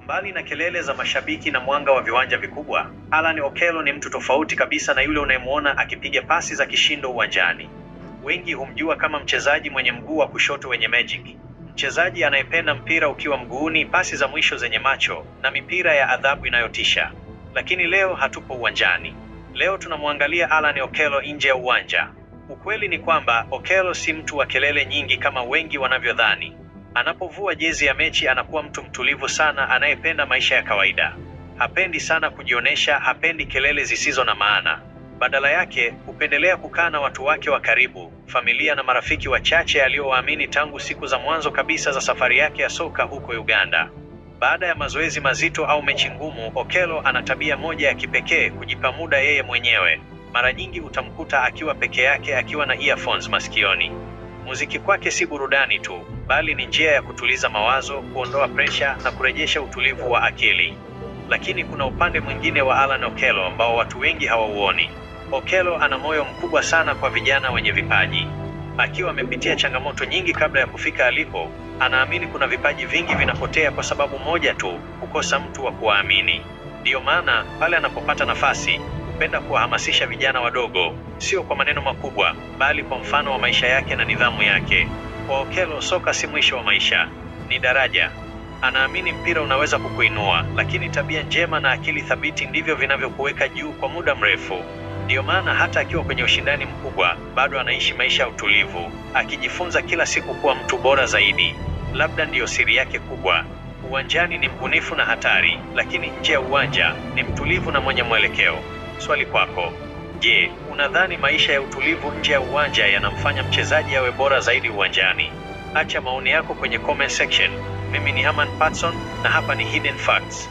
Mbali na kelele za mashabiki na mwanga wa viwanja vikubwa, Alan Okello ni mtu tofauti kabisa na yule unayemwona akipiga pasi za kishindo uwanjani. Wengi humjua kama mchezaji mwenye mguu wa kushoto wenye magic. Mchezaji anayependa mpira ukiwa mguuni, pasi za mwisho zenye macho na mipira ya adhabu inayotisha. Lakini leo hatupo uwanjani. Leo tunamwangalia Alan Okello nje ya uwanja. Ukweli ni kwamba Okello si mtu wa kelele nyingi kama wengi wanavyodhani. Anapovua jezi ya mechi anakuwa mtu mtulivu sana anayependa maisha ya kawaida. Hapendi sana kujionesha, hapendi kelele zisizo na maana. Badala yake, hupendelea kukaa na watu wake wa karibu, familia na marafiki wachache aliowaamini tangu siku za mwanzo kabisa za safari yake ya soka huko Uganda. Baada ya mazoezi mazito au mechi ngumu, Okello ana tabia moja ya kipekee: kujipa muda yeye mwenyewe. Mara nyingi utamkuta akiwa peke yake, akiwa na earphones masikioni. Muziki kwake si burudani tu, bali ni njia ya kutuliza mawazo, kuondoa presha na kurejesha utulivu wa akili. Lakini kuna upande mwingine wa Alan Okello ambao watu wengi hawauoni. Okello ana moyo mkubwa sana kwa vijana wenye vipaji. Akiwa amepitia changamoto nyingi kabla ya kufika alipo, anaamini kuna vipaji vingi vinapotea kwa sababu moja tu: kukosa mtu wa kuwaamini. Ndiyo maana pale anapopata nafasi, hupenda kuwahamasisha vijana wadogo, sio kwa maneno makubwa, bali kwa mfano wa maisha yake na nidhamu yake. Kwa Okello, soka si mwisho wa maisha, ni daraja. Anaamini mpira unaweza kukuinua, lakini tabia njema na akili thabiti ndivyo vinavyokuweka juu kwa muda mrefu. Ndiyo maana hata akiwa kwenye ushindani mkubwa, bado anaishi maisha ya utulivu, akijifunza kila siku kuwa mtu bora zaidi. Labda ndiyo siri yake kubwa. Uwanjani ni mbunifu na hatari, lakini nje ya uwanja ni mtulivu na mwenye mwelekeo. Swali kwako: je, unadhani maisha ya utulivu nje ya uwanja yanamfanya mchezaji awe bora zaidi uwanjani? Acha maoni yako kwenye comment section. Mimi ni Herman Patson na hapa ni Hidden Facts.